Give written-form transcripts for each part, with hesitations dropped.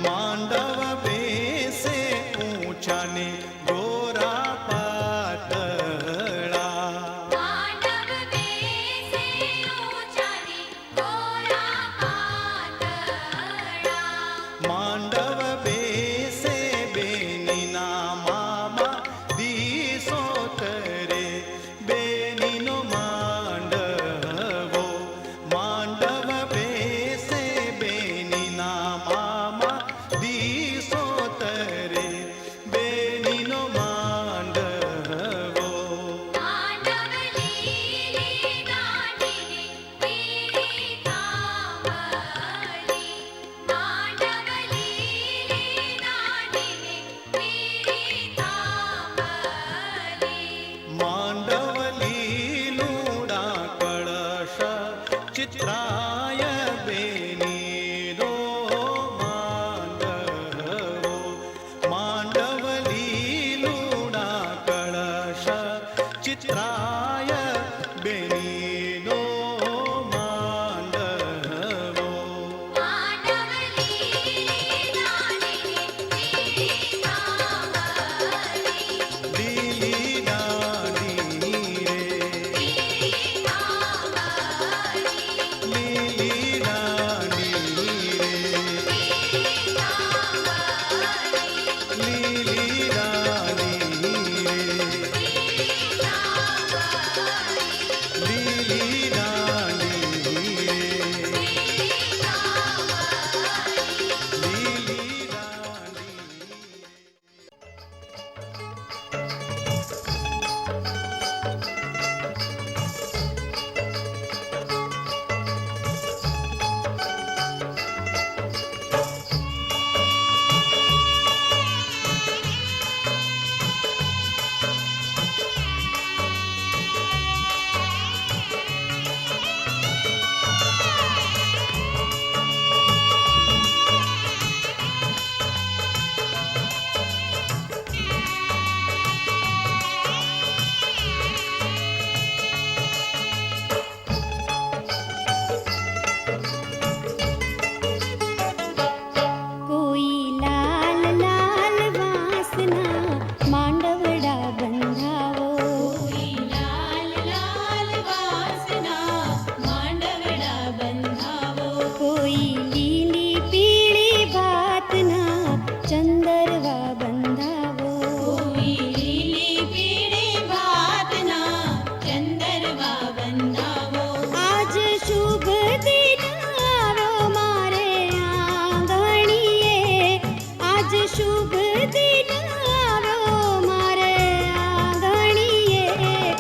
मांडव बेसे ऊंचा ने गोरा पातळा, मांडव बेसे ऊंचा ने गोरा पातळा, मांडव बेसे बेनीना मामा दिसो तरे, बेनीनो मांडवो, मांडव बेसे बेनीना मामा दिसो तरे, बेनीनो मांडवो. मांडव लीली दांडिने पिळी थांबली, मांडव लीली दांडिने पिळी थांबली, मांडवली लुडा कळश चित्राय बेनीनो मांडवो, मांडवली लुडा कळश चित्राय बेनीनो मांडवो. मांडव लीली दांडिने पिळी थांबली, दिली दांडी रे, पिळी थांबली, लिली दांडी रे, पिळी थांबली, लिली दांडी रे, लिली दांडी रे, लिली दांडी. कोई लाल लाल वासना मांडवडा बंधावो, कोई लाल लाल वासना मांडवडा बंधावो, कोई लीली पीळी भातना चंदरवा बंधावो, कोई लीली पीळी भातना चंदरवा बंधावो. आज शुभ दिन आवो मारे आंगणीए, आज शुभ दिन आवो मारे आंगणीए.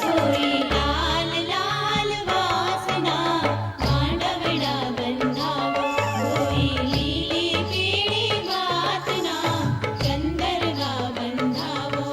कोई लाल लाल वासना मांडवडा बंधावो, कोई लीली पीळी भातना चंदरवा बंधावो.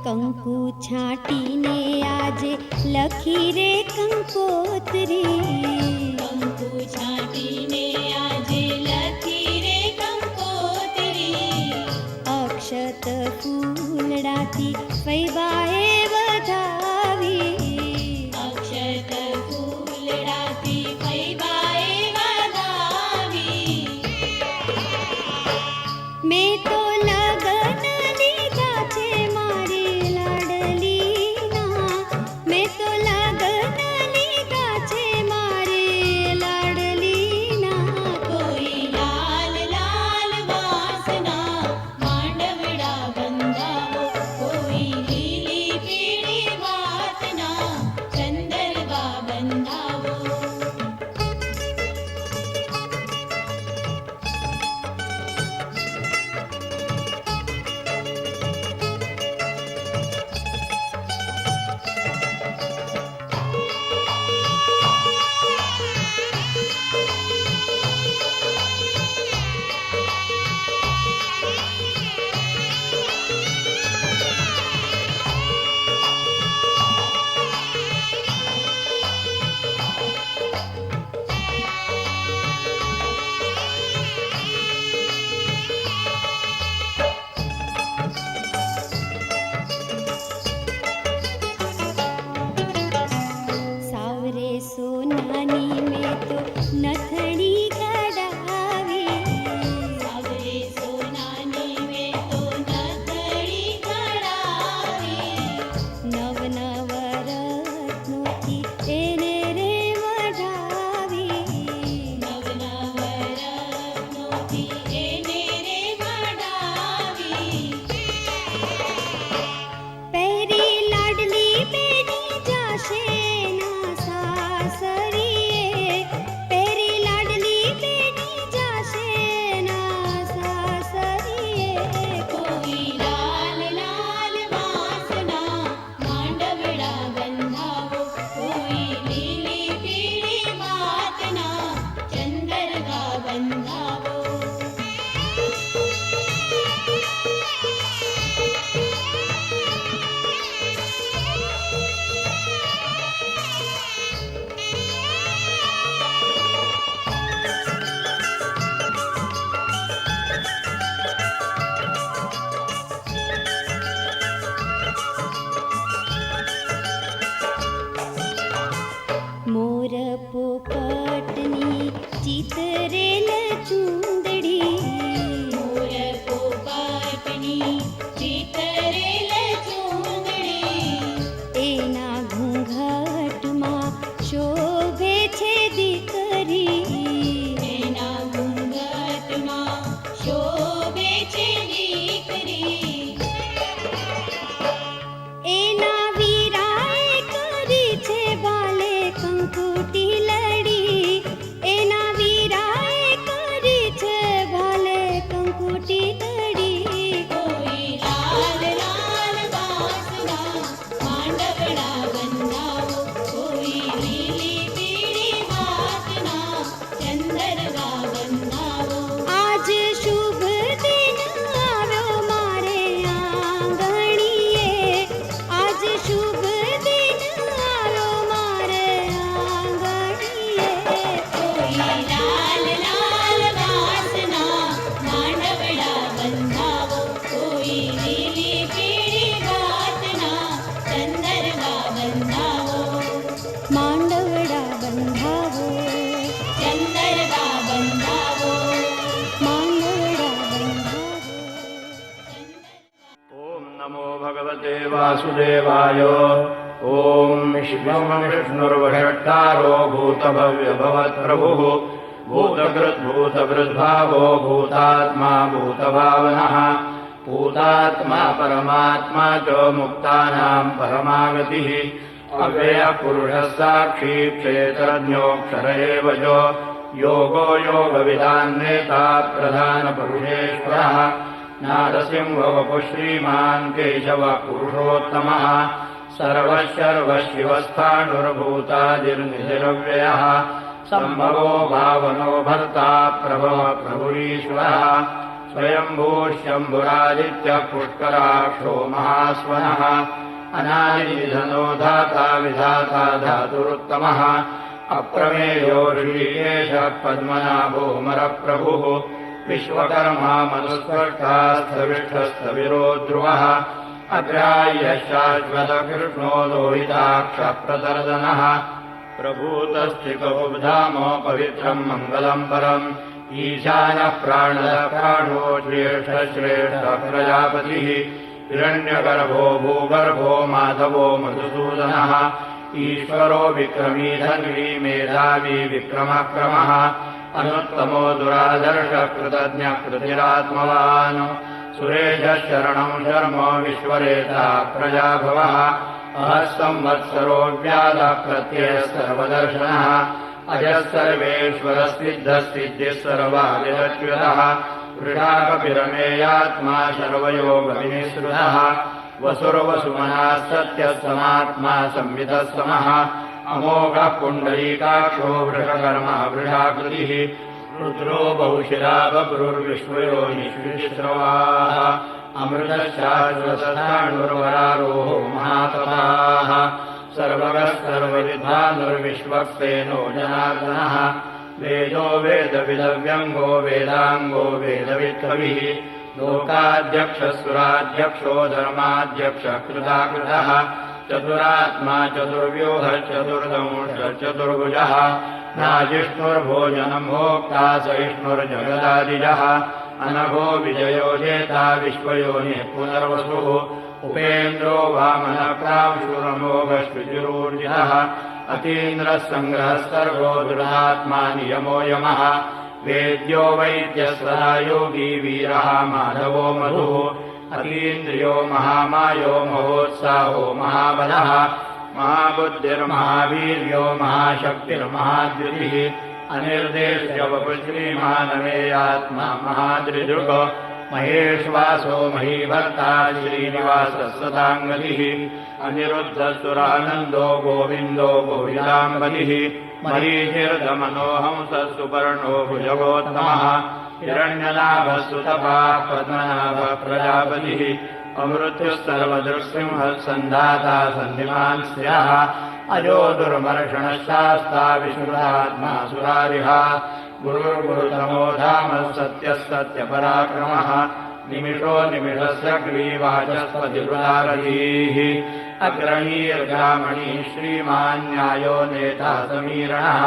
કંકુ છાંટીને આજે લખી રે કંકોત્રી, કંકુ છાંટીને આજે લખી રે કંકોત્રી, અક્ષત ફૂલડાથી ફૈબાએ વધાવી, અક્ષત ફૂલડાથી ફૈબાએ વધાવી. મેં તો લગન લીધા છે મારી લાડલીના, મેં તો લગન લીધા છે મારી લાડલીના. કોઈ લાલ લાલ વાસના માંડવડા બંધાવો, કોઈ લીલી जाशे ना सासरिये पेरी लाडली बेटी जाशे ना सासरिये कोई लाल लाल वासना मांडवड़ा बंधावो कोई लीली पीली वातना चंदरगा बंधावो मोर पोपटनी चितरेल चुंदडी मोर पोपटनी चितरेल चूंदड़ी एना घूंघटमा शोभे छे दीकरी एना घूंघटमा शोभे छे दीकरी एना वीराए करी छे बाले कंकुटी लड़ी एना वीराए करी छे बाले कंकुटी लड़ी कोई लाल लाल वासना मांडवड़ा बंधावो कोई लीली पीली वासना चंदरगा बंधावो आज शुभ दिन આવ્યો મારે આંગણીએ आज शुभ दिन આવ્યો મારે આંગણીએ कोई लाल लाल वासना मांडवड़ा बंधावो कोई लीली पीली वासना चंदरगा बंधावो માંડવડા બંધાવો चंदरगा बंधावो માંડવડા બંધાવો ॐ नमो भगवते वासुदेवाय ॐ शिवं विष्णुर्वषट्कारो भूतभव्यभवत्प्रभुः भूतकृद्भूतवृद्भावो भूतात्मा भूतभावनः भूतात्मा परमात्मा च मुक्तानां परमागतिः अव्ययः पुरुषः साक्षी क्षेत्रज्ञोऽक्षर एव च योगो योगविदान्नेता प्रधानपुरुषेश्वरः नारसिंहवपुः श्रीमान् केशवः पुरुषोत्तमः सर्वशर्वशिवस्थाणुर्भूतादिर्निधिरव्ययः सम्भवो भावनो भर्ता प्रभवः प्रभुरीश्वरः स्वयम्भूः शम्भुरादित्यः पुष्कराक्षो महास्वनः अनादिनिधनो धाता विधाता धातुरुत्तमः अप्रमेयो ऋषिकेशः पद्मनाभोमरप्रभुः विश्वकर्मा मनुस्पर्शास्थविष्ठस्थविरो ध्रुवः अग्राह्यः शाश्वतकृष्णो लोहिताक्षप्रदर्दनः प्रभूतस्थिकबुधामो पवित्रम् मङ्गलम् परम् ईशानः प्राणदः प्राणो ज्येष्ठश्रेष्ठः प्रजापतिः हिरण्यगर्भो भूगर्भो माधवो मधुसूदनः ईश्वरो विक्रमी धन्वी मेधावी विक्रमक्रमः अनुत्तमो दुरादर्शः कृतज्ञः कृतिरात्मवान् सुरेशः शरणं शर्मो विश्वरेता प्रजाभवः अहः संवत्सरो व्याधः प्रत्ययः सर्वदर्शनः अजः सर्वेश्वरः सिद्धः सिद्धिः सर्वाविदच्युतः वृषाकपिरमेयात्मा सर्वयोगविनिःसृतः वसुर्वसुमनः सत्यः समात्मा संवितः समः अमोघः पुण्डरीकाक्षो वृषकर्मा वृषाकृतिः रुद्रो बहुशिरा बभ्रुर्विश्वयोनिश्विश्रवाः अमृतशाश्वतधाणुर्वरारोहो महातपाः सर्वगः सर्वविद्वानुर्विश्वक्सेनो जनार्दनः वेदो वेदविदव्यङ्गो वेदाङ्गो वेदवित्कविः लोकाध्यक्षः धर्माध्यक्षः कृताकृतः चतुरात्मा चतुर्व्यूहः चतुर्दंशः चतुर्भुजः नाजिष्णुर्भोजनं भोक्ता सहिष्णुर्जगदादिजः अनघो विजयो जेता विश्वयोनिः पुनर्वसुः उपेन्द्रो वामनप्रांशुरमोघश्रुचिरूर्जितः अतीन्द्रः सङ्ग्रहः सर्गो दुरात्मा नियमो यमः वेद्यो वैद्यः योगी वीरः माधवो मधुः अतीन्द्रियो महामायो महोत्साहो महाबलः महाबुद्धिर्महावीर्यो महाशक्तिर्महाद्युतिः अनिर्देश्य वपुश्रीमानवेयात्मा महाद्रिदृग महेश्वासो महीभर्ता श्रीनिवासः सदाङ्गतिः अनिरुद्धसुरानन्दो गोविन्दो गोविदाम्बलिः मरीचिर्दमनोहंसः सुपर्णो भुजगोत्तमः हिरण्यनाभः सुतपा पद्मनाभः प्रजापतिः अमृत्युस्सर्वदृक्सिंहः सन्धाता सन्धिमान् स्याः अजो दुर्मर्षणशास्ता विश्रुतात्मा सुरारिः गुरुर्गुरुतमो धामः सत्यः सत्यपराक्रमः निमिषो निमिषस्य ग्रीवाचस्पतिवृतारतीः अग्रणीर्ग्रामणी श्रीमान् न्यायो नेता समीरणः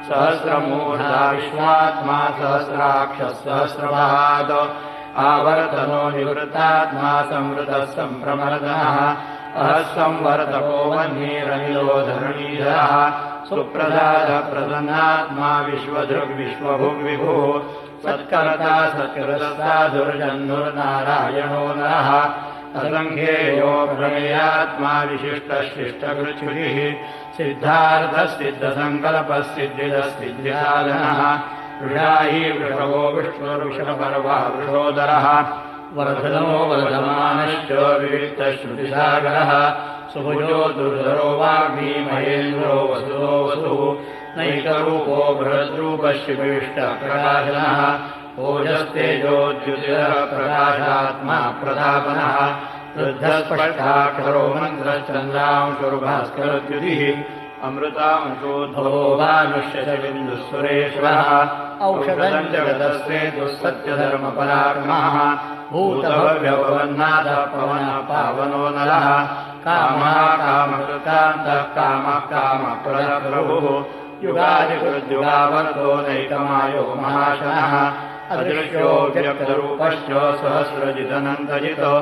सहस्रमूर्धा विश्वात्मा सहस्राक्षः सहस्रपाद आवर्तनो निवृत्तात्मा संवृतः सम्प्रमर्दनः अहस्संवर्तको वह्निरनिलो धरणीधरः सुप्रसादः प्रसन्नात्मा विश्वधृग्विश्वभुग्विभुः सत्कर्ता सत्कृतसाधुर्जन्नुर्नारायणो नरः असङ्ख्येयो प्रमेयात्मा विशिष्टशिष्टकृच्छुरिः सिद्धार्थः सिद्धसङ्कल्पः सिद्धिदः सिद्धिसाधनः वृषाही वृषभो विष्णुर्विषपर्वा वृषोदरः वर्धनो वर्धमानश्च विविक्तश्रुतिसागरः सुभुजो दुर्धरो वाग्मी महेन्द्रो वसुतो वसुः नैकरूपो बृहद्रूपशिविष्टप्रकाशनः ओजस्तेजोद्युतिरः प्रकाशात्मा प्रतापनः वृद्धस्पष्टाक्षरो मन्त्रश्चन्द्रांशुर्भास्करद्युतिः अमृतांशोद्धो भानुष्यबिन्दुस्सुरेश्वरः औषधं जगतस्तेतुः सत्यधर्मपराक्रमः भूतभव्यभवन्नाथः पवनः पावनो नरः कामः कामकृतान्तः कामः कामप्रदप्रभुः युगादिकृद्युगावर्तो नैकमायो महाशनः अदृश्यो व्यक्तरूपश्च सहस्रजिदनन्तजितो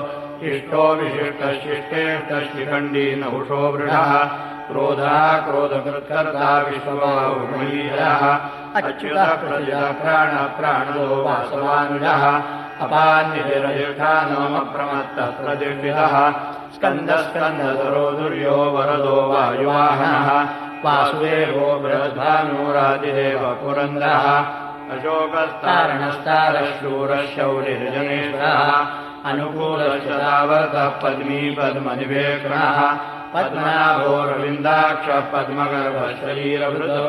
इष्टो विशिष्टशिष्टेष्टशिखण्डी नहुषो वृषः क्रोधः क्रोधकृत्कर्ता विश्वबाहुमहीधरः अच्युतः प्रजितः प्राणः प्राणदो वासवानुजः अपान्यतिरजिष्ठानमप्रमत्तः प्रतिष्ठितः स्कन्दस्कन्धधरो दुर्यो वरदो वायुवाहनः वासुदेवो बृहद्भानुरादिदेव पुरन्दरः अशोकस्तारणस्तारः शूरः शौरिर्जनेश्वरः अनुकूलश्चदावर्तः पद्मी पद्मनिवेक्षणः पद्मनाभोरविन्दाक्षः पद्मगर्भः शरीरभृतो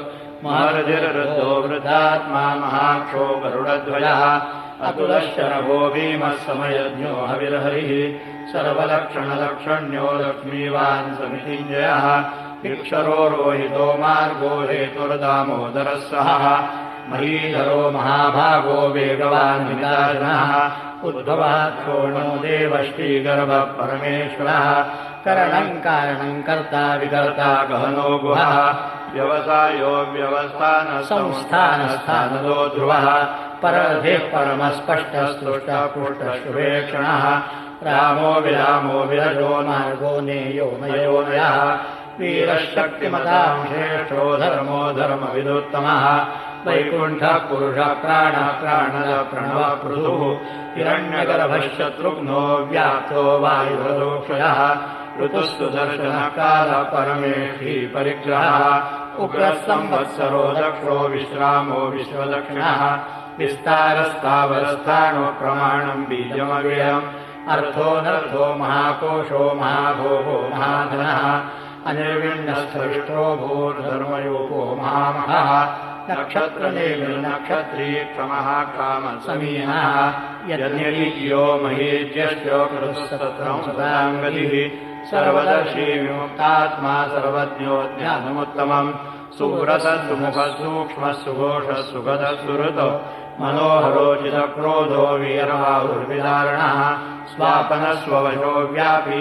महर्जिर्वृद्धो वृद्धात्मा महाक्षो गरुडध्वजः अतुलश्चरभो भीमः समयज्ञो हविर्हरिः सर्वलक्षणलक्षण्यो लक्ष्मीवान् समितिञ्जयः इक्षरो रोहितो मार्गो हेतुर्दामोदरः सहः महीधरो महाभागो वेगवान् विदाशनः उद्भवः क्षोणो देवश्रीगर्भः परमेश्वरः करणं कारणं कर्ता विकर्ता गहनो गुहः व्यवसायो व्यवस्थानः संस्थानस्थानदो ध्रुवः परधिः परमस्पष्टस्तुष्टः पुष्टशुभेक्षणः रामो विरामो विरजो मार्गो नेयो नयो नयः वीरशक्तिमतां श्रेष्ठो धर्मो धर्मविदुत्तमः वैकुण्ठः पुरुषः प्राणः प्राणदः प्रणवः पृथुः हिरण्यगर्भश्शत्रुघ्नो व्याप्तो वायुरदोक्षयः ऋतुस्तु दर्शनकालः परमेष्ठी परिग्रहः उग्रः संवत्सरो दक्षो विश्रामो विश्वदक्षिणः विस्तारस्तावरस्थानो प्रमाणं बीजमव्ययम् अर्थोऽनर्थो महाकोशो महाभोगो महाधनः अनिर्विण्णस्थविष्टो भूर्धर्मयोगो महामहः नक्षत्रनेमिर्नक्षत्री क्षमः कामसमीनः यज्ञयो महीज्यश्च कृतस्तत्रं सदाङ्गतिः सर्वदर्शी विमुक्तात्मा सर्वज्ञो ज्ञानमुत्तमम् सुव्रतः सुमुखः सूक्ष्मः सुघोषः सुगतः सुहृतो मनोहरोचितक्रोधो वीरबाहुर्विदारणः स्वापनः स्ववशो व्यापी